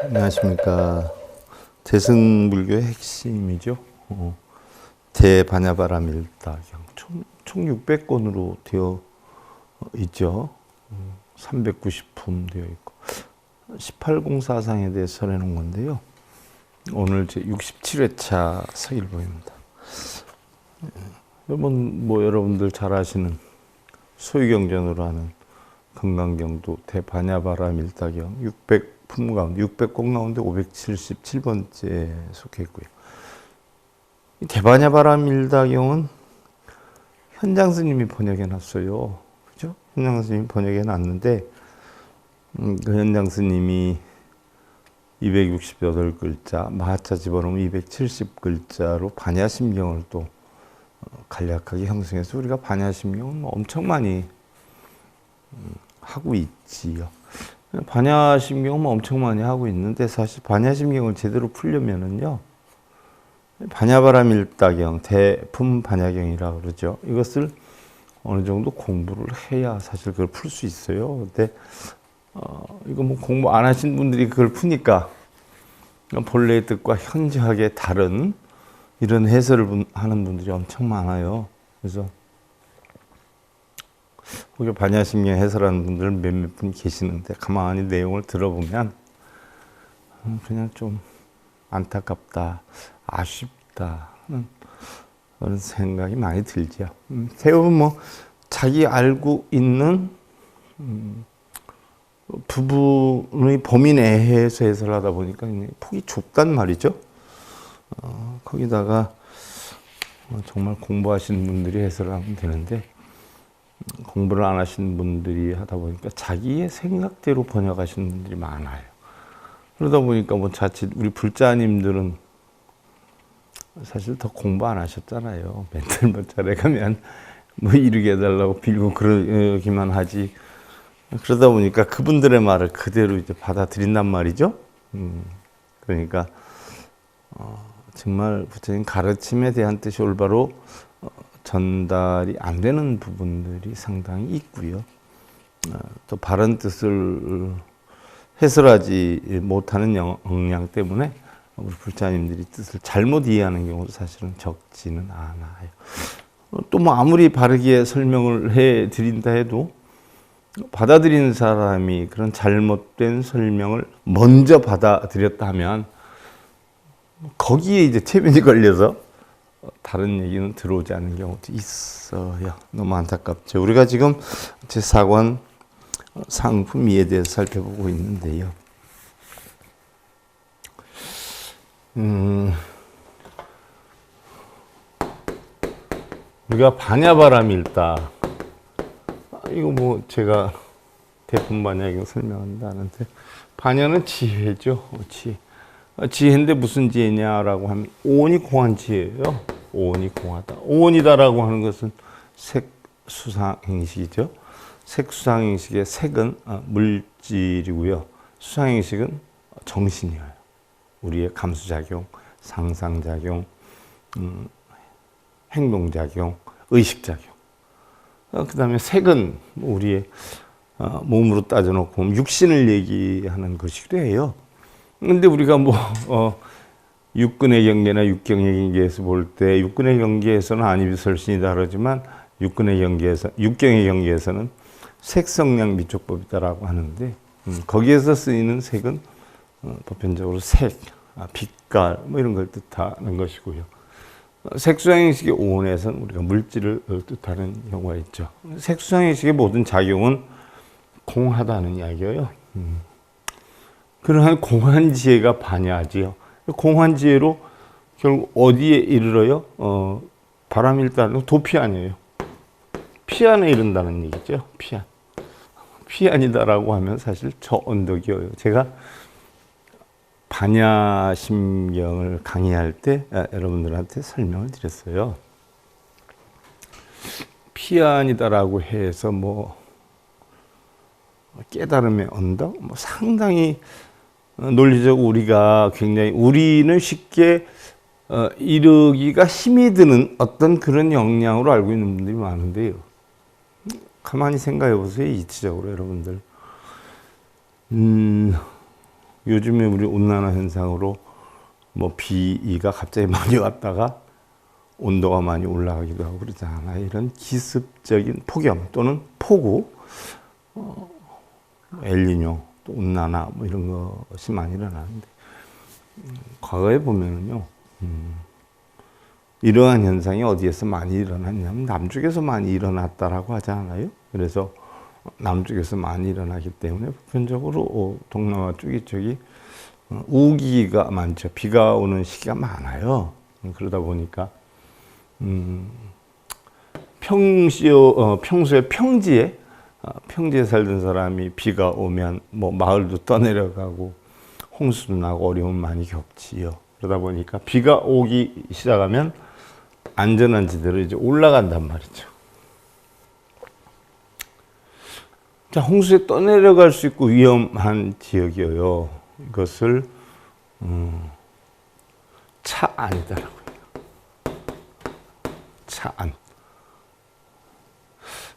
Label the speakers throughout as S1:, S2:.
S1: 안녕하십니까. 대승불교의 핵심이죠. 대반야바라밀다경. 총 600권으로 되어 있죠. 390품 되어 있고 18공사상에 대해서 전해놓은 건데요. 오늘 제 67회차 서일보입니다. 이번 여러분들 잘 아시는 소유경전으로 하는 금강경도 대반야바라밀다경 600품 가운데 600권 가운데 577번째 속해 있고요. 이 대반야바라밀다경은 현장 스님이 번역해 놨어요. 그죠? 현장 스님이 번역해 놨는데 그 현장 스님이 268글자, 마하차 집어넣으면 270글자로 반야심경을 또 간략하게 형성해서 우리가 반야심경은 엄청 많이 하고 있지요. 반야심경은 엄청 많이 하고 있는데 사실 반야심경을 제대로 풀려면은요, 반야바라밀다경, 대품 반야경이라고 그러죠. 이것을 어느 정도 공부를 해야 사실 그걸 풀 수 있어요. 근데 이거 공부 안 하신 분들이 그걸 푸니까 본래의 뜻과 현저하게 다른 이런 해설을 하는 분들이 엄청 많아요. 그래서 혹여 반야심경 해설하는 분들 몇몇 분 계시는데 가만히 내용을 들어보면 그냥 좀 안타깝다, 아쉽다 하는 그런 생각이 많이 들죠. 대부분 자기 알고 있는 부분의 범위 내에서 해설하다 보니까 폭이 좁단 말이죠. 거기다가 정말 공부하시는 분들이 해설하면 되는데 공부를 안 하시는 분들이 하다 보니까 자기의 생각대로 번역하시는 분들이 많아요. 그러다 보니까 자칫 우리 불자님들은 사실 더 공부 안 하셨잖아요. 맨날 절에 가면 이르게 해달라고 빌고 그러기만 하지. 그러다 보니까 그분들의 말을 그대로 이제 받아들인단 말이죠. 그러니까 정말 부처님 가르침에 대한 뜻이 올바로 전달이 안 되는 부분들이 상당히 있고요. 또 바른 뜻을 해설하지 못하는 역량 때문에 우리 불자님들이 뜻을 잘못 이해하는 경우도 사실은 적지는 않아요. 또 아무리 바르게 설명을 해 드린다 해도 받아들이는 사람이 그런 잘못된 설명을 먼저 받아들였다 하면 거기에 이제 체면이 걸려서 다른 얘기는 들어오지 않는 경우도 있어요. 너무 안타깝죠. 우리가 지금 제4권 상품위에 대해서 살펴보고 있는데요. 우리가 반야바라밀다. 이거 제가 대품 반야경 설명한다는데 반야는 지혜죠. 지혜인데 무슨 지혜냐라고 하면 오온이 공한 지혜예요. 오온이 공하다. 오온이다라고 하는 것은 색수상행식이죠. 색수상행식의 색은 물질이고요. 수상행식은 정신이에요. 우리의 감수작용, 상상작용, 행동작용, 의식작용. 그 다음에 색은 우리의 몸으로 따져놓고 보면 육신을 얘기하는 것이기도 해요. 근데 우리가 육근의 경계나 육경의 경계에서 볼 때 육근의 경계에서는 안이비설신이다 그러지만 육경의 경계에서는 색성량 미촉법이다라고 하는데 거기에서 쓰이는 색은 보편적으로 색, 빛깔 이런 걸 뜻하는 것이고요. 색수상행식의 오온에서는 우리가 물질을 뜻하는 경우가 있죠. 색수상행식의 모든 작용은 공하다는 이야기예요. 그러한 공한 지혜가 반야지요. 공한 지혜로 결국 어디에 이르러요? 바라밀다는 도피안이에요. 피안에 이른다는 얘기죠. 피안. 피안이다라고 하면 사실 저 언덕이에요. 제가 반야심경을 강의할 때 여러분들한테 설명을 드렸어요. 피안이다라고 해서 깨달음의 언덕? 상당히 논리적으로 우리는 쉽게 이르기가 힘이 드는 어떤 그런 역량으로 알고 있는 분들이 많은데요. 가만히 생각해 보세요. 이치적으로 여러분들. 요즘에 우리 온난화 현상으로 뭐 비가 갑자기 많이 왔다가 온도가 많이 올라가기도 하고 그러잖아요. 이런 기습적인 폭염 또는 폭우, 엘니뇨, 또 온난화 뭐 이런 것이 많이 일어나는데 과거에 보면은요, 이러한 현상이 어디에서 많이 일어났냐면 남쪽에서 많이 일어났다라고 하지 않아요? 그래서 남쪽에서 많이 일어나기 때문에 보편적으로 동남아 쪽이 우기가 많죠. 비가 오는 시기가 많아요. 그러다 보니까 평소에 평지에 살던 사람이 비가 오면 뭐 마을도 떠내려가고 홍수도 나고 어려움 많이 겪지요. 그러다 보니까 비가 오기 시작하면 안전한 지대로 이제 올라간단 말이죠. 자, 홍수에 떠내려갈 수 있고 위험한 지역이에요. 이것을 차안이다라고 해요. 차안.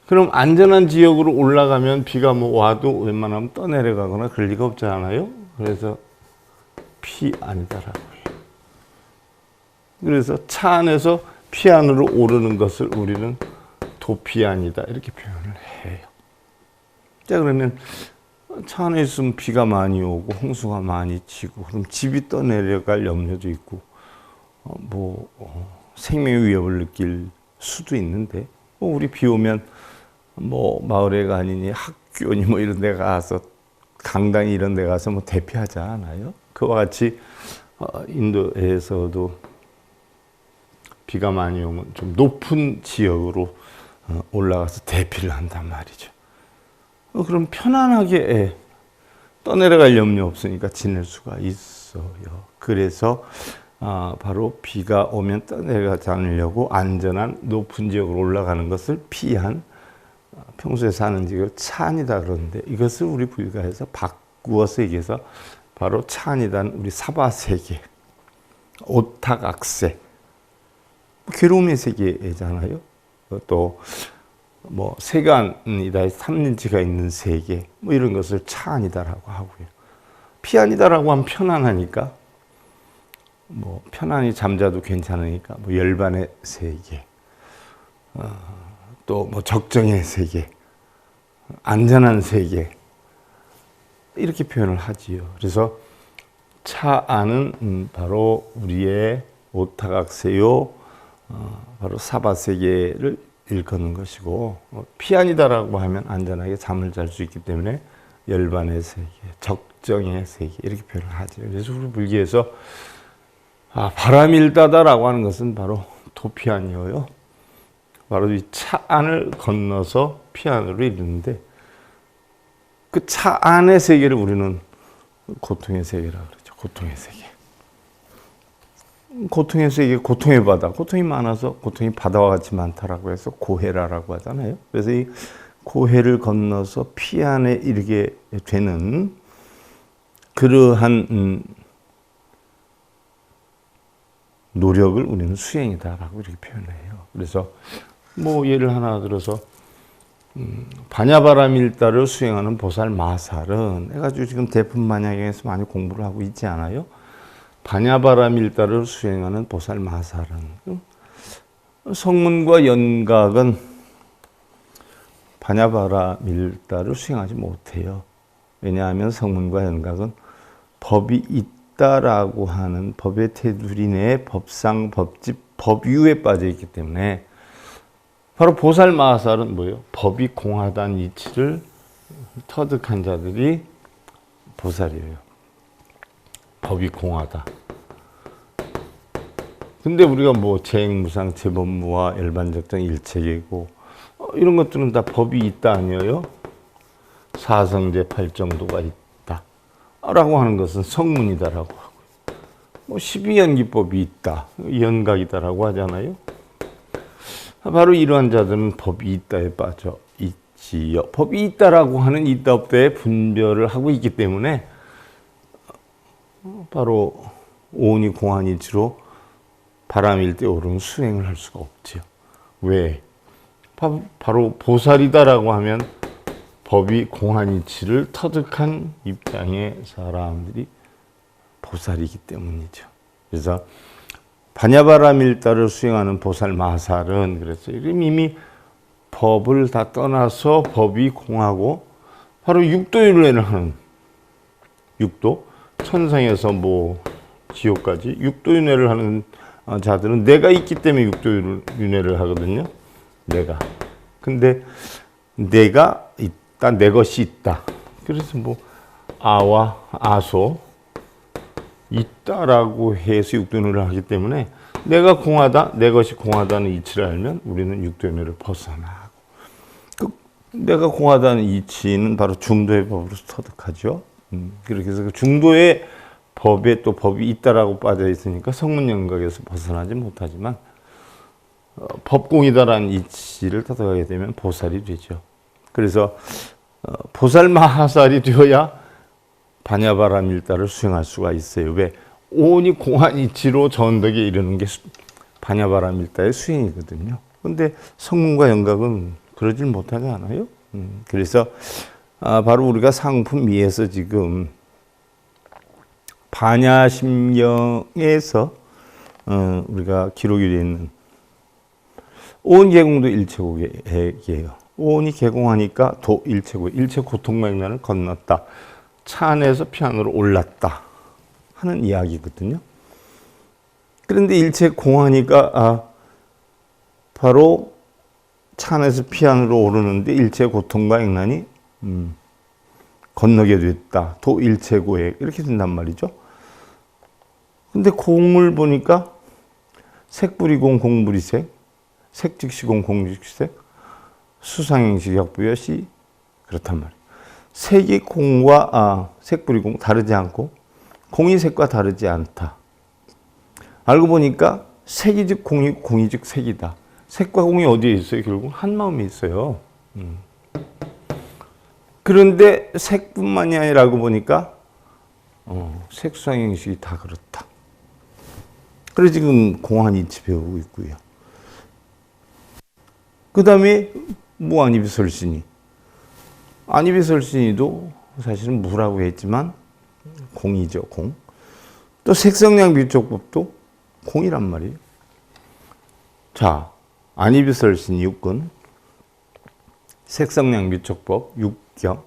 S1: 그럼 안전한 지역으로 올라가면 비가 뭐 와도 웬만하면 떠내려가거나 그럴 리가 없지 않아요? 그래서 피안이다라고 해요. 그래서 차 안에서 피안으로 오르는 것을 우리는 도피안이다 이렇게 표현을 해요. 자, 그러면 차 안에 있으면 비가 많이 오고 홍수가 많이 치고 그럼 집이 떠내려갈 염려도 있고 생명의 위협을 느낄 수도 있는데 우리 비 오면 뭐 마을에 가니니 학교니 뭐 이런 데 가서 강당이 이런 데 가서 뭐 대피하지 않아요? 그와 같이 인도에서도 비가 많이 오면 좀 높은 지역으로 올라가서 대피를 한단 말이죠. 그럼 편안하게 떠내려갈 염려 없으니까 지낼 수가 있어요. 그래서 바로 비가 오면 떠내려가지 않으려고 안전한 높은 지역으로 올라가는 것을 피한 평소에 사는 지역을 차안이다 그러는데 이것을 우리 불가에서 바꾸어서 얘기해서 바로 차안이다는 우리 사바세계, 오탁악세, 괴로움의 세계잖아요. 또 뭐 세간이다, 삼림지가 있는 세계, 뭐 이런 것을 차안이다라고 하고요. 피안이다라고 하면 편안하니까, 뭐 편안히 잠자도 괜찮으니까, 뭐 열반의 세계, 또 뭐 적정의 세계, 안전한 세계 이렇게 표현을 하지요. 그래서 차안은 바로 우리의 오타각세요, 바로 사바세계를 일컫는 것이고, 피안이다라고 하면 안전하게 잠을 잘 수 있기 때문에 열반의 세계, 적정의 세계 이렇게 표현을 하죠. 그래서 우리 불교에서 바람일다다라고 하는 것은 바로 도피안이에요. 바로 이 차안을 건너서 피안으로 이르는데 그 차안의 세계를 우리는 고통의 세계라고 그러죠. 고통의 세계. 고통의 세계, 고통의 바다. 고통이 많아서 고통이 바다와 같이 많다라고 해서 고해라라고 하잖아요. 그래서 이 고해를 건너서 피안에 이르게 되는 그러한 노력을 우리는 수행이다라고 이렇게 표현해요. 그래서 뭐 예를 하나 들어서 반야바라밀다를 수행하는 보살 마살은 해가지고 지금 대품만야경에서 많이 공부를 하고 있지 않아요? 반야바라밀다를 수행하는 보살 마살은 성문과 연각은 반야바라밀다를 수행하지 못해요. 왜냐하면 성문과 연각은 법이 있다라고 하는 법의 테두리 내에 법상, 법집, 법유에 빠져 있기 때문에 바로 보살 마살은 뭐예요? 법이 공하다는 이치를 터득한 자들이 보살이에요. 법이 공하다. 근데 우리가 뭐 재행무상, 재법무와 일반적정 일체계고 이런 것들은 다 법이 있다 아니에요? 사성제 8정도가 있다 라고 하는 것은 성문이다라고 하고요. 뭐 12연기법이 있다, 연각이다라고 하잖아요. 바로 이러한 자들은 법이 있다에 빠져 있지요. 법이 있다라고 하는 있다 없다의 분별을 하고 있기 때문에 바로 오온이 공한이치로 바람일대 오르는 수행을 할 수가 없지요. 왜? 바로 보살이다라고 하면 법이 공한이치를 터득한 입장의 사람들이 보살이기 때문이죠. 그래서 반야바라밀다를 수행하는 보살 마살은 그랬어요. 이미 법을 다 떠나서 법이 공하고 바로 육도윤회를 하는, 육도 천상에서 뭐 지옥까지 육도윤회를 하는 자들은 내가 있기 때문에 육도윤회를 하거든요. 내가. 근데 내가 있다, 내 것이 있다. 그래서 뭐 아와 아소 있다라고 해서 육도윤회를 하기 때문에 내가 공하다, 내 것이 공하다는 이치를 알면 우리는 육도윤회를 벗어나고, 내가 공하다는 이치는 바로 중도의 법으로 터득하죠. 그렇게 해서 그 중도의 법에 또 법이 있다라고 빠져 있으니까 성문연각에서 벗어나지 못하지만 법공이다라는 이치를 터득하게 되면 보살이 되죠. 그래서 보살 마하살이 되어야 반야바라밀다를 수행할 수가 있어요. 왜? 온이 공한 이치로 전덕에 이르는 게 반야바라밀다의 수행이거든요. 그런데 성문과 연각은 그러질 못하지 않아요? 그래서 바로 우리가 상품 위에서 지금 반야심경에서 우리가 기록이 되어 있는 온 개공도 일체고개예요. 온이 개공하니까 도 일체고, 일체 고통망난을 건넜다. 차 안에서 피 안으로 올랐다 하는 이야기거든요. 그런데 일체 공하니까 바로 차 안에서 피 안으로 오르는데 일체 고통과 액난이 건너게 됐다. 도 일체고액 이렇게 된단 말이죠. 근데 공을 보니까 색불이공 공불이색, 색즉시공 공즉시색, 수상행식 역부여시 그렇단 말이에요. 색이 공과 색불이 공 다르지 않고 공이 색과 다르지 않다. 알고 보니까 색이 즉 공이고 공이 즉 색이다. 색과 공이 어디에 있어요? 결국 한 마음에 있어요. 그런데 색뿐만이 아니라 알고 보니까 색수상행식이 다 그렇다. 그래서 지금 공한 이치 배우고 있고요. 그 다음에 무안이비설신이, 안이비설신이도 사실은 무라고 했지만 공이죠, 공. 또 색성량 비촉법도 공이란 말이에요. 자, 안이비설신 6근, 색성량 비촉법 6경,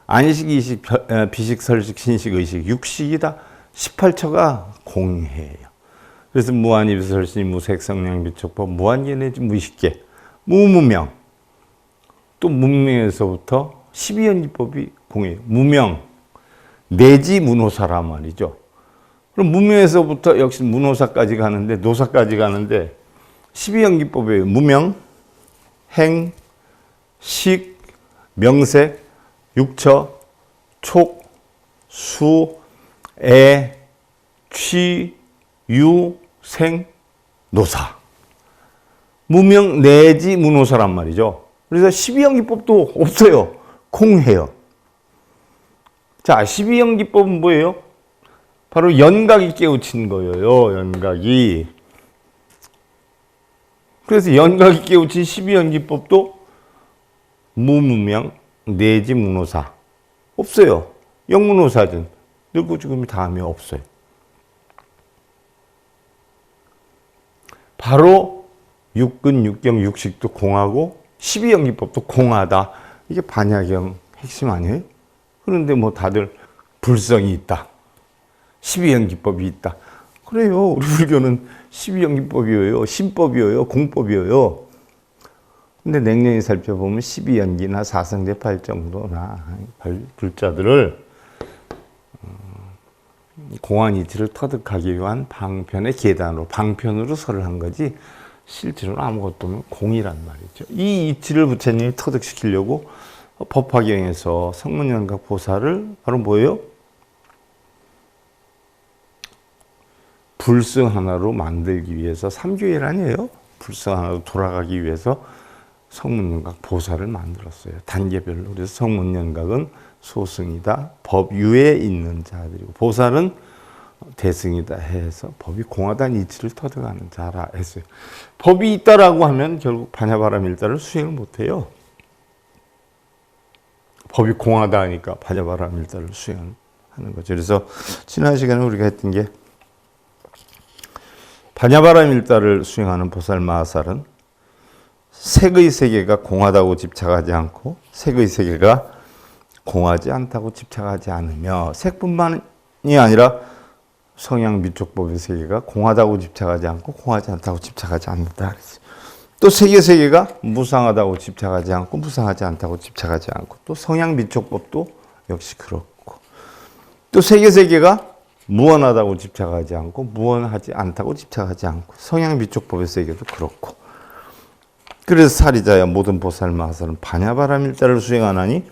S1: 안식, 이식, 비식, 설식, 신식, 의식 6식이다. 18처가 공해예요. 그래서 무안이비설신이 무색성량 비촉법, 무한계내지 무의식계, 무무명, 또 무명에서부터 12연기법이 공이에요. 무명, 내지 무노사란 말이죠. 그럼 무명에서부터 역시 무노사까지 가는데, 노사까지 가는데 12연기법이에요. 무명, 행, 식, 명색, 육처, 촉, 수, 애, 취, 유, 생, 노사. 무명 내지 무노사란 말이죠. 그래서 12연기법도 없어요. 공해요. 자, 12연기법은 뭐예요? 바로 연각이 깨우친 거예요. 연각이. 그래서 연각이 깨우친 12연기법도 무무명 내지 무노사 없어요. 영무노사든 늙고 죽음이 다음에 없어요. 바로 육근, 육경, 육식도 공하고 12연기법도 공하다. 이게 반야경 핵심 아니에요? 그런데 뭐 다들 불성이 있다. 12연기법이 있다. 그래요. 우리 불교는 12연기법이에요. 신법이에요. 공법이에요. 근데 냉정히 살펴보면 12연기나 사성대팔 정도나 불자들을 공한 이치를 터득하기 위한 방편의 계단으로, 방편으로 설을 한 거지 실제로는 아무것도 없는 공이란 말이죠. 이 이치를 부처님이 터득시키려고 법화경에서 성문연각 보살을 바로 뭐예요? 불승 하나로 만들기 위해서, 삼교일 아니에요? 불승 하나로 돌아가기 위해서 성문연각 보살을 만들었어요. 단계별로. 그래서 성문연각은 소승이다. 법유에 있는 자들이고, 보살은 대승이다 해서 법이 공하다는 이치를 터득하는 자라 했어요. 법이 있다라고 하면 결국 반야바라밀다를 수행을 못해요. 법이 공하다 하니까 반야바라밀다를 수행하지 하는 거죠. 그래서 지난 시간에 우리가 했던 게 반야바라밀다를 수행하는 보살 마하살은 색의 세계가 공하다고 집착하지 않고 색의 세계가 공하지 않다고 집착하지 않으며 색뿐만이 아니라 성향 미촉법의 세계가 공하다고 집착하지 않고 공하지 않다고 집착하지 않는다. 또 색의 세계가 무상하다고 집착하지 않고 무상하지 않다고 집착하지 않고 또 성향 미촉법도 역시 그렇고 또 색의 세계가 무언하다고 집착하지 않고 무언하지 않다고 집착하지 않고 성향 미촉법의 세계도 그렇고 그래서 사리자야 모든 보살 마하살은 반야바라밀다를 수행하나니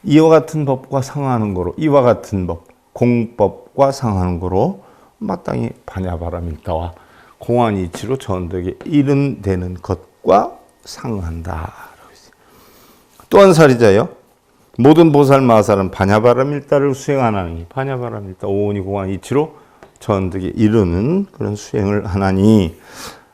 S1: 이와 같은 법과 상하는 거로 이와 같은 법 공법과 상하는 거로 마땅히 반야바라밀다와 공한 이치로 전덕에 이른되는 것과 상한다. 또한 사리자여 모든 보살 마하살은 반야바라밀다를 수행하나니 반야바라밀다 오온이 공한 이치로 전덕에 이르는 그런 수행을 하나니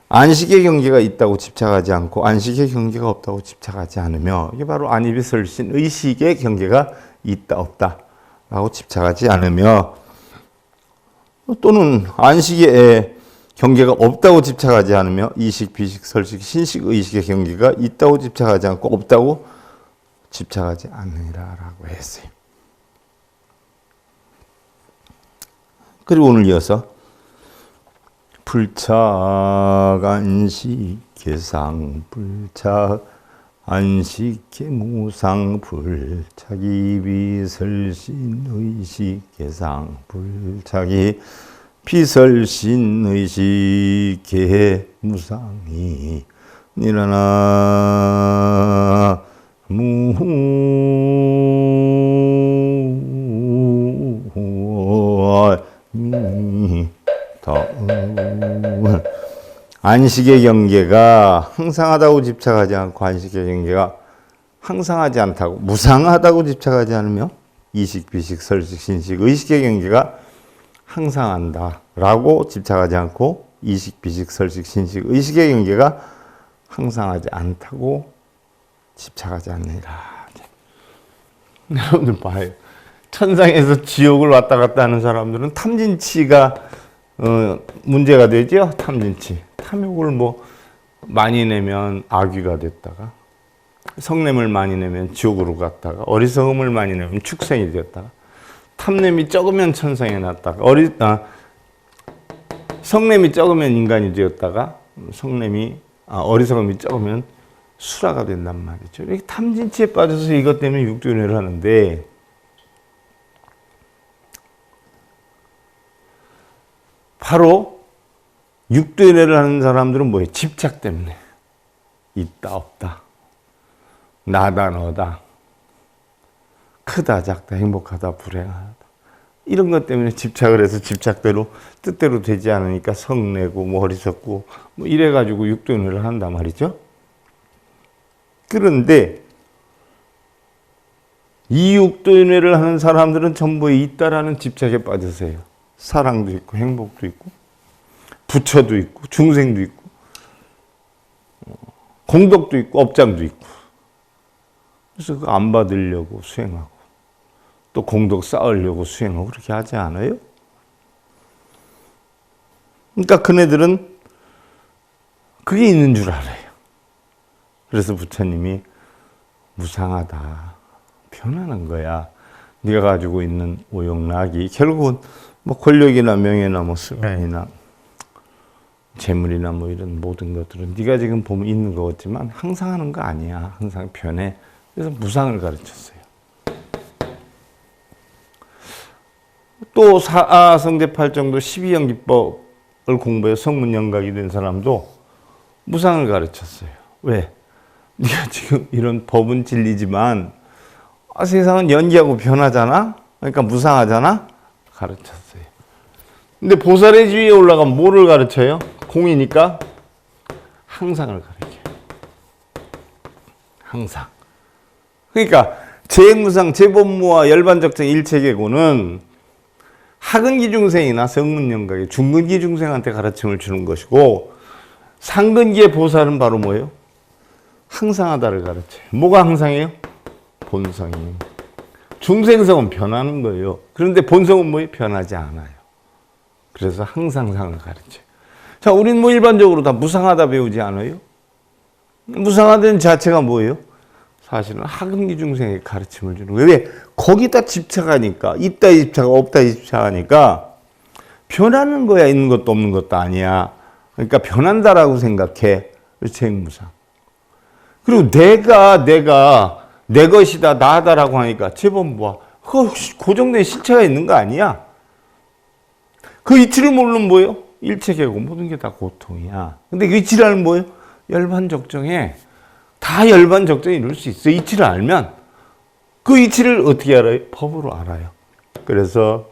S1: 안식의 경계가 있다고 집착하지 않고 안식의 경계가 없다고 집착하지 않으며 이게 바로 안입이설신 의식의 경계가 있다 없다 라고 집착하지 않으며 또는 안식의 경계가 없다고 집착하지 않으며 이식, 비식, 설식, 신식, 의식의 경계가 있다고 집착하지 않고 없다고 집착하지 않느니라라고 했어요. 그리고 오늘 이어서 불착 안식 개상 불착 안식 개무상 불착이 비설신 의식 개상 불착이 비설신 의식 개무상이 니라나 안식의 경계가 항상하다고 집착하지 않고 안식의 경계가 항상하지 않다고 무상하다고 집착하지 않으며 이식, 비식, 설식, 신식, 의식의 경계가 항상한다 라고 집착하지 않고 이식, 비식, 설식, 신식, 의식의 경계가 항상하지 않다고 집착하지 않느니라. 여러분들 봐요. 천상에서 지옥을 왔다 갔다 하는 사람들은 탐진치가 문제가 되죠. 탐진치. 탐욕을 뭐 많이 내면 악귀가 됐다가 성냄을 많이 내면 지옥으로 갔다가 어리석음을 많이 내면 축생이 되었다가 탐냄이 적으면 천상에 났다가 성냄이 적으면 인간이 되었다가 어리석음이 적으면 수라가 된단 말이죠. 이렇게 탐진치에 빠져서 이것 때문에 육도연애를 하는데 바로 육도연애를 하는 사람들은 뭐예요? 집착 때문에 있다 없다 나다 너다 크다 작다 행복하다 불행하다 이런 것 때문에 집착을 해서 집착대로 뜻대로 되지 않으니까 성내고 뭐 어리석고 뭐 이래가지고 육도연애를 한단 말이죠. 그런데 이 육도연애를 하는 사람들은 전부 있다라는 집착에 빠져서요. 사랑도 있고 행복도 있고 부처도 있고 중생도 있고 공덕도 있고 업장도 있고 그래서 그거 안 받으려고 수행하고 또 공덕 쌓으려고 수행하고 그렇게 하지 않아요? 그러니까 그네들은 그게 있는 줄 알아요. 그래서 부처님이 무상하다 변하는 거야. 네가 가지고 있는 오욕락이 결국은 뭐 권력이나 명예나 뭐 수명이나 재물이나 뭐 이런 모든 것들은 네가 지금 보면 있는 거 같지만 항상 하는 거 아니야. 항상 변해. 그래서 무상을 가르쳤어요. 또 사성제팔정도 12연기법을 공부해 성문영각이 된 사람도 무상을 가르쳤어요. 왜? 네가 지금 이런 법은 진리지만 세상은 연기하고 변하잖아? 그러니까 무상하잖아? 가르쳤어요. 근데 보살의 지위에 올라가면 뭐를 가르쳐요? 공이니까 항상을 가르쳐요. 항상. 그러니까 제무상, 제법무와 열반적정 일체계고는 하근기 중생이나 성문영각의 중근기 중생한테 가르침을 주는 것이고 상근기의 보살은 바로 뭐예요? 항상하다를 가르쳐요. 뭐가 항상해요? 본성이. 중생성은 변하는 거예요. 그런데 본성은 뭐예요? 변하지 않아요. 그래서 항상 상을 가르쳐요. 자, 우리는 뭐 일반적으로 다 무상하다 배우지 않아요? 무상하다는 자체가 뭐예요? 사실은 하금기 중생의 가르침을 주는 거예요. 왜? 거기다 집착하니까, 있다 집착, 없다 집착하니까 변하는 거야. 있는 것도 없는 것도 아니야. 그러니까 변한다라고 생각해. 재무상. 그리고 내가 내 것이다, 나다라고 하니까 제법 뭐 고정된 실체가 있는 거 아니야? 그 이치를 모르면 뭐예요? 일체계고 모든 게 다 고통이야. 근데 그 이치를 알면 뭐예요? 열반적정에 다 열반적정에 이룰 수 있어. 이치를 알면 그 이치를 어떻게 알아요? 법으로 알아요. 그래서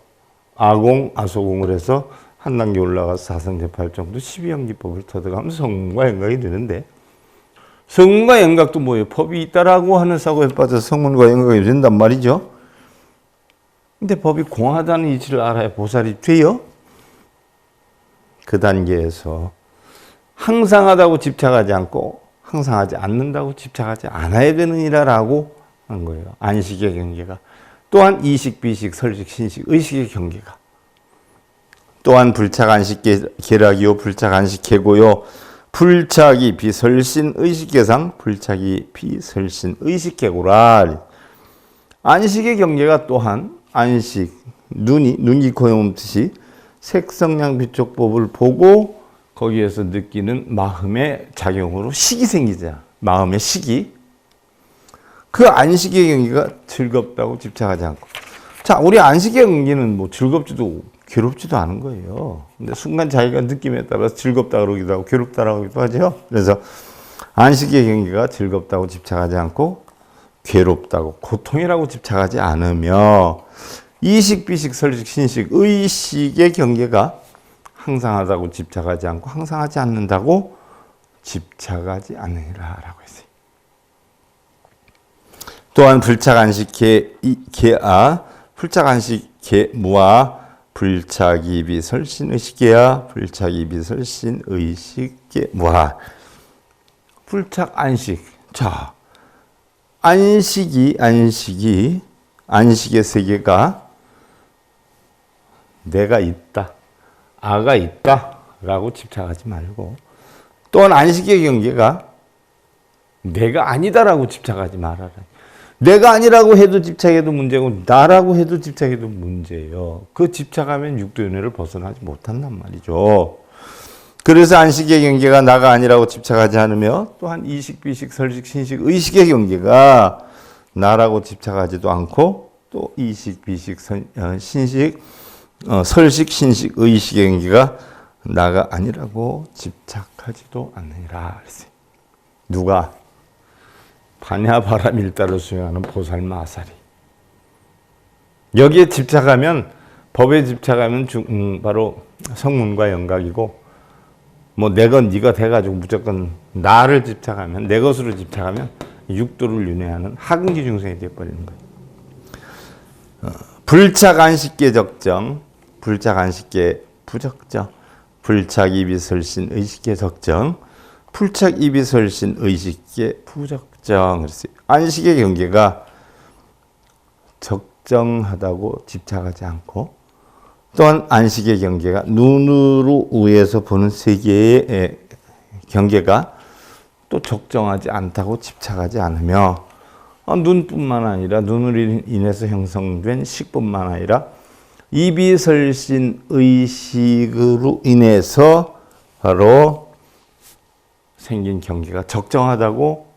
S1: 아공, 아소공을 해서 한 단계 올라가서 사성제팔정도 12연기법을 터득하면 성문과 연각이 되는데 성문과 연각도 뭐예요? 법이 있다라고 하는 사고에 빠져서 성문과 연각이 된단 말이죠. 근데 법이 공하다는 이치를 알아야 보살이 돼요. 그 단계에서 항상하다고 집착하지 않고 항상하지 않는다고 집착하지 않아야 되느니라라고 한 거예요. 안식의 경계가. 또한 이식, 비식, 설식, 신식, 의식의 경계가. 또한 불착, 안식, 계락이요. 불착, 안식, 계고요. 불착이 비설신, 의식계상. 불착이 비설신, 의식계고라. 안식의 경계가 또한 안식, 눈이 고용 뜻이 색성량 비촉법을 보고 거기에서 느끼는 마음의 작용으로 식이 생기잖아. 마음의 식이. 그 안식의 경계가 즐겁다고 집착하지 않고. 자, 우리 안식의 경계는 뭐 즐겁지도 괴롭지도 않은 거예요. 근데 순간 자기가 느낌에 따라서 즐겁다 그러기도 하고 괴롭다라고 하기도 하죠. 그래서 안식의 경계가 즐겁다고 집착하지 않고 괴롭다고 고통이라고 집착하지 않으며 이식, 비식, 설식, 신식, 의식의 경계가 항상하다고 집착하지 않고 항상하지 않는다고 집착하지 않느니라라고 했어요. 또한 불착, 안식, 계아, 불착, 안식, 계무아, 불착이 비설신, 의식계아, 불착이 비설신, 의식계무아. 불착, 안식. 자, 안식의 세계가 내가 있다, 아가 있다라고 집착하지 말고, 또한 안식의 경계가 내가 아니다라고 집착하지 말아라. 내가 아니라고 해도 집착해도 문제고 나라고 해도 집착해도 문제예요. 그 집착하면 육도윤회를 벗어나지 못한단 말이죠. 그래서 안식의 경계가 나가 아니라고 집착하지 않으며 또한 이식, 비식, 설식, 신식, 의식의 경계가 나라고 집착하지도 않고 또 이식, 비식, 신식, 설식, 신식, 의식의 경계가 나가 아니라고 집착하지도 않느니라 그랬어요. 누가? 반야바라밀다를 수행하는 보살마사리. 여기에 집착하면, 법에 집착하면 바로 성문과 연각이고, 뭐 내 것 네가 돼가지고 무조건 나를 집착하면, 내 것으로 집착하면 육도를 윤회하는 하근기 중생이 되어버리는 거예요. 불착, 안식계 적정, 불착, 안식계 부적정, 불착, 이비설신, 의식계 적정, 불착, 이비설신, 의식계 부적정. 그랬어요. 안식의 경계가 적정하다고 집착하지 않고, 또한 안식의 경계가 눈으로 위에서 보는 세계의 경계가 또 적정하지 않다고 집착하지 않으며, 눈뿐만 아니라 눈으로 인해서 형성된 식뿐만 아니라 이비설신 의식으로 인해서 바로 생긴 경계가 적정하다고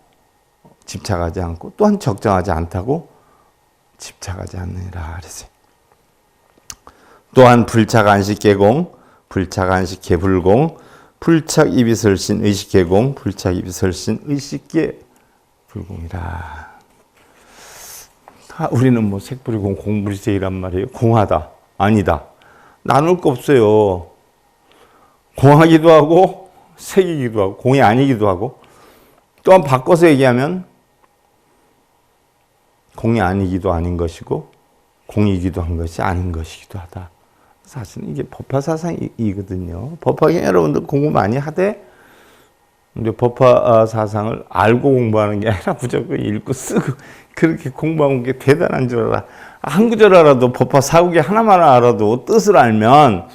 S1: 집착하지 않고 또한 적정하지 않다고 집착하지 않느니라 그랬어요. 또한 불착, 안식, 계공, 불착, 안식, 계불공, 불착, 이비설신, 의식, 계공, 불착, 이비설신, 의식계 불공이라. 우리는 뭐 색불이공, 공불이세이란 말이에요. 공하다, 아니다. 나눌 거 없어요. 공하기도 하고 색이기도 하고 공이 아니기도 하고, 또한 바꿔서 얘기하면 공이 아니기도 아닌 것이고 공이기도 한 것이 아닌 것이기도 하다. 사실은 이게 법화사상이거든요. 법화경 여러분들 공부 많이 하되 근데 법화 사상을 알고 공부하는 게 아니라 무조건 읽고 쓰고 그렇게 공부한 게 대단한 줄 알아. 한 구절 알아도 법화 사국이 하나만 알아도 뜻을 알면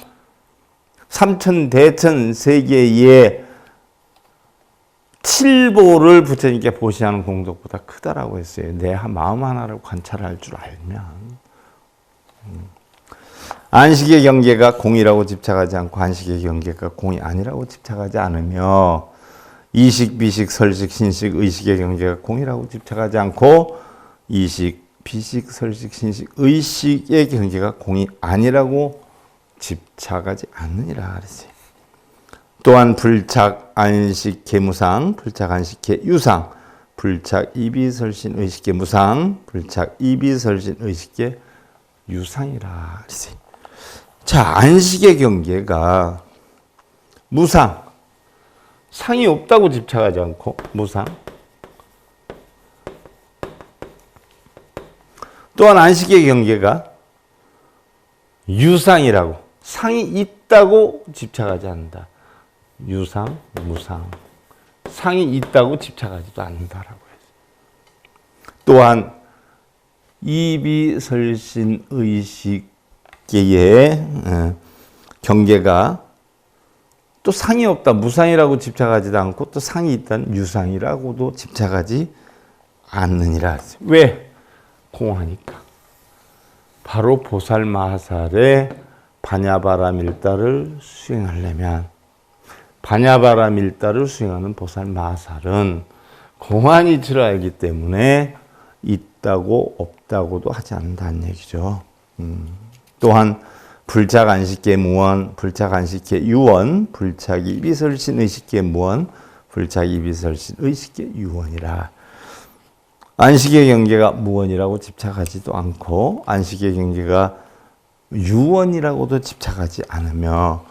S1: 삼천 대천 세계의 칠보를 부처님께 보시하는 공덕보다 크다라고 했어요. 내 마음 하나를 관찰할 줄 알면. 안식의 경계가 공이라고 집착하지 않고 안식의 경계가 공이 아니라고 집착하지 않으며 이식, 비식, 설식, 신식, 의식의 경계가 공이라고 집착하지 않고 이식, 비식, 설식, 신식, 의식의 경계가 공이 아니라고 집착하지 않느니라 그랬어요. 또한 불착, 안식, 개무상, 불착, 안식, 개유상, 불착, 이비설신, 의식계 무상, 불착, 이비설신, 의식계 유상이라 그랬어요. 자, 안식의 경계가 무상, 상이 없다고 집착하지 않고 무상. 또한 안식의 경계가 유상이라고, 상이 있다고 집착하지 않는다. 유상, 무상. 상이 있다고 집착하지도 않는다라고 했어요. 또한 이비설신 의식계의 경계가 또 상이 없다, 무상이라고 집착하지도 않고 또 상이 있다는 유상이라고도 집착하지 않느니라. 왜? 공하니까. 바로 보살마살의 바냐바라밀다를 수행하려면 바냐바라밀다를 수행하는 보살마살은 공한이치를 알기 때문에 있다고 없다고도 하지 않는다는 얘기죠. 또한 불착 안식계 무원, 불착 안식계 유원, 불착 이비설신 의식계 무원, 불착 이비설신 의식계 유원이라. 안식의 경계가 무원이라고 집착하지도 않고 안식의 경계가 유원이라고도 집착하지 않으며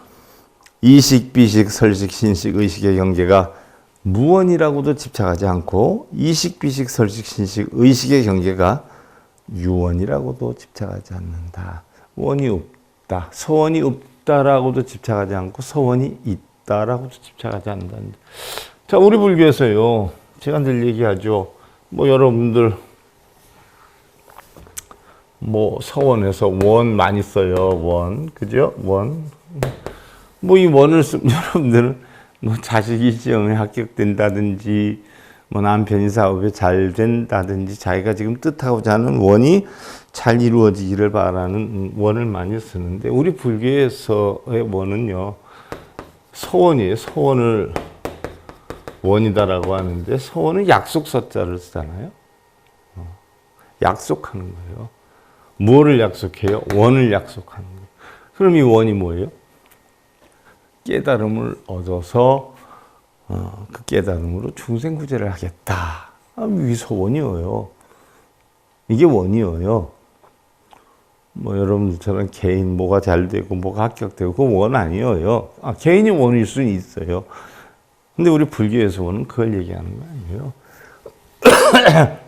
S1: 이식, 비식, 설식, 신식, 의식의 경계가 무원이라고도 집착하지 않고 이식, 비식, 설식, 신식, 의식의 경계가 유원이라고도 집착하지 않는다. 원이 없다, 서원이 없다라고도 집착하지 않고 서원이 있다라고도 집착하지 않는다. 자, 우리 불교에서요, 제가 늘 얘기하죠. 뭐 여러분들 뭐 서원에서 원 많이 써요. 원, 그죠? 원. 뭐 이 원을 쓰면 여러분들은 뭐 자식이 시험에 합격된다든지 뭐 남편이 사업에 잘 된다든지 자기가 지금 뜻하고자 하는 원이 잘 이루어지기를 바라는 원을 많이 쓰는데 우리 불교에서의 원은요, 서원이에요. 서원을 원이다라고 하는데 서원은 약속서자를 쓰잖아요. 약속하는 거예요. 무엇을 약속해요? 원을 약속하는 거예요. 그럼 이 원이 뭐예요? 깨달음을 얻어서 그 깨달음으로 중생구제를 하겠다. 이게 서원이에요. 이게 원이에요. 뭐 여러분들처럼 개인 뭐가 잘 되고 뭐가 합격되고 그건 원 아니에요. 개인이 원일 수는 있어요. 근데 우리 불교에서는 그걸 얘기하는 거 아니에요.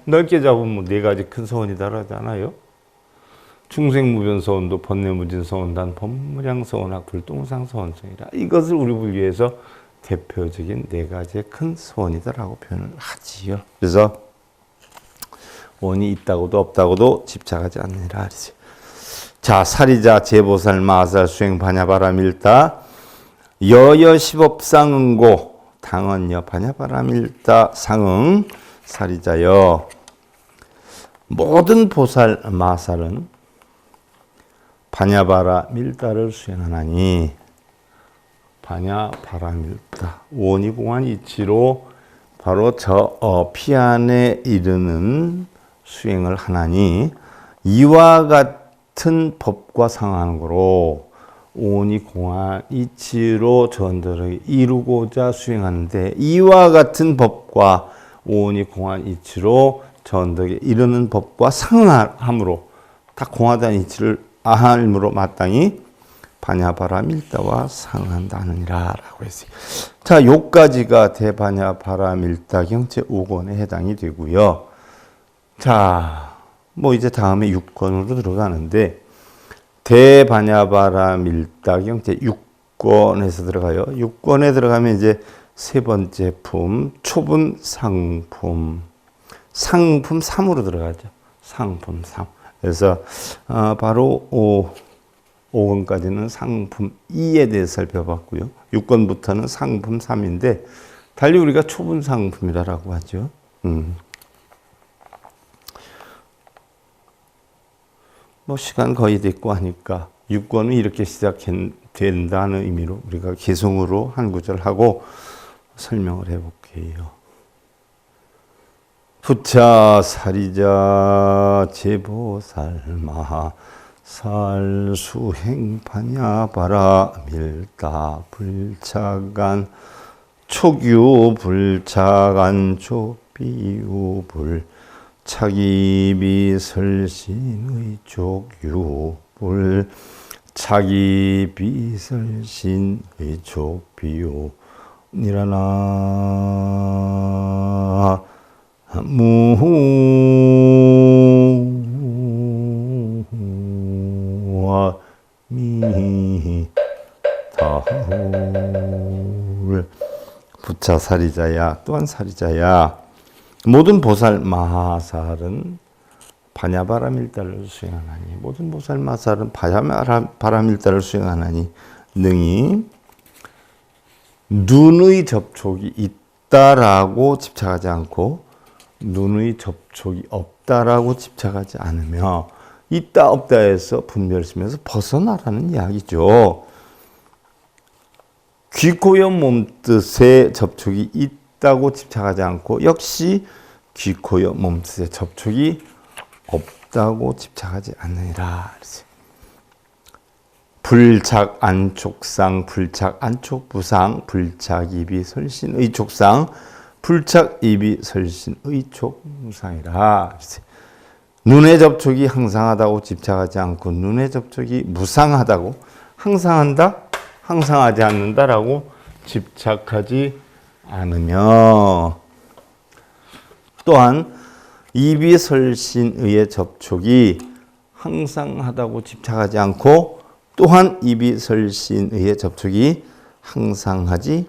S1: 넓게 잡으면 뭐 네 가지 큰 서원이다 하잖아요. 충생무변서원도 번뇌무진서원단 법무량서원학 불동상서원성이라. 이것을 우리 불교에서 대표적인 네 가지의 큰 서원이다라고 표현을 하지요. 그래서 원이 있다고도 없다고도 집착하지 않느니라. 자, 사리자 제보살 마살 수행 바냐바라밀다 여여 십업상응고 당언여 바냐바라밀다 상응 사리자여. 모든 보살 마살은 바냐바라밀다를 수행하나니 바냐바라밀다 원이공한 이치로 바로 저 피안에 이르는 수행을 하나니 이와 같은 법과 상하는 거로 오니공한 이치로 전도를 이루고자 수행하는데 이와 같은 법과 오니공한 이치로 전덕에 이르는 법과 상응함으로 다 공하다는 이치를 아함으로 마땅히 바냐바라밀다와 상응한다느니라 라고 했어요. 자, 요까지가 대바냐바라밀다 경제 5권에 해당이 되고요. 자, 뭐 이제 다음에 6권으로 들어가는데 대바냐바라밀다 경제 6권에서 들어가요. 6권에 들어가면 이제 세 번째 품, 초분 상품. 상품 3으로 들어가죠. 상품 3. 그래서 바로 5권까지는 상품 2에 대해 살펴봤고요. 6권부터는 상품 3인데 달리 우리가 초분 상품이라고 하죠. 뭐 시간 거의 됐고 하니까 6권은 이렇게 시작된다는 의미로 우리가 개성으로 한 구절 하고 설명을 해볼게요. 부차 사리자 제보살마 살수행파냐 바라밀다 불차간 초규 불차간 초비유 불차기비 설신의 족유 불차기비 설신의 족비유 니라나 무와 미타울 부차 사리자야 또한 사리자야 모든 보살 마하살은 바냐바라밀다를 수행하나니 모든 보살 마하살은 바냐바라밀다를 수행하나니 능히 눈의 접촉이 있다라고 집착하지 않고 눈의 접촉이 없다라고 집착하지 않으며 있다 없다에서 분별심에서 벗어나라는 이야기죠. 귀, 코, 여, 몸뜻의 접촉이 있다고 집착하지 않고 역시 귀, 코, 여, 몸뜻의 접촉이 없다고 집착하지 않느니라. 불착 안촉상, 불착 안촉부상, 불착 입이 설신 의촉상, 불착 입이 설신 의촉무상이라. 눈의 접촉이 항상하다고 집착하지 않고 눈의 접촉이 무상하다고 항상한다, 항상하지 않는다라고 집착하지 않으며 또한 입이 설신의의 접촉이 항상하다고 집착하지 않고 또한 입이 설신의의 접촉이 항상하지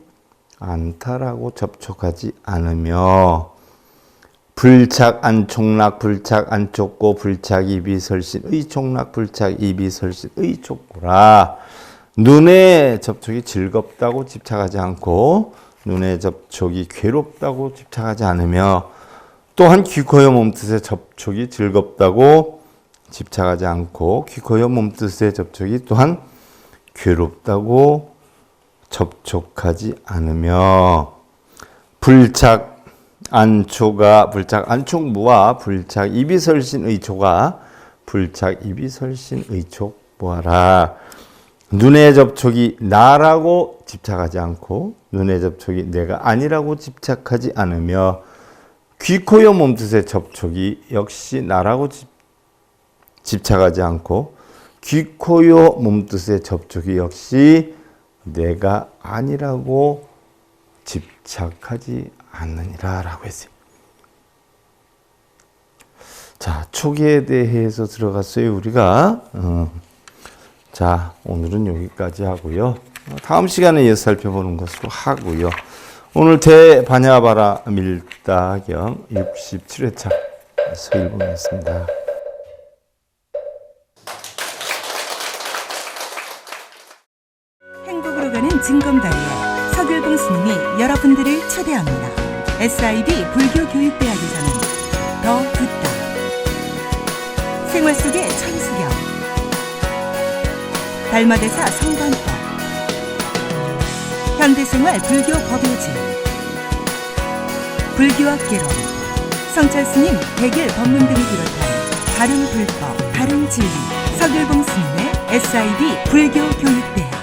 S1: 않다라고 접촉하지 않으며 불착 안촉락 불착 안촉고 불착 입이 설신 의촉락 불착 입이 설신 의촉고라. 눈의 접촉이 즐겁다고 집착하지 않고 눈의 접촉이 괴롭다고 집착하지 않으며 또한 귀, 코, 여, 몸뜻의 접촉이 즐겁다고 집착하지 않고 귀, 코, 여, 몸뜻의 접촉이 또한 괴롭다고 접촉하지 않으며 불착 안초가 불착 안촉무와 불착 입이 설신 의초가 불착 입이 설신 의촉 보아라. 눈의 접촉이 나라고 집착하지 않고 눈의 접촉이 내가 아니라고 집착하지 않으며 귀, 코, 여, 몸뜻의 접촉이 역시 나라고 집착하지 않고 귀, 코, 여, 몸뜻의 접촉이 역시 내가 아니라고 집착하지 않느니라 라고 했어요. 자, 촉에 대해서 들어갔어요 우리가. 자, 오늘은 여기까지 하고요. 다음 시간에 이어서 살펴보는 것으로 하고요. 오늘 대바냐바라 밀다경 67회차 서일봉이었습니다.
S2: 행복으로 가는 징검다리에 서글봉 스님이 여러분들을 초대합니다. SIB 불교교육대학에서는 더 듣다, 생활 속의 천수경, 달마대사 성관법, 현대생활 불교 법요지, 불교학 개론, 성찰스님 백일 법문 등을 비롯한 다른 불법, 다른 진리, 서글봉 스님의 SIB 불교교육대학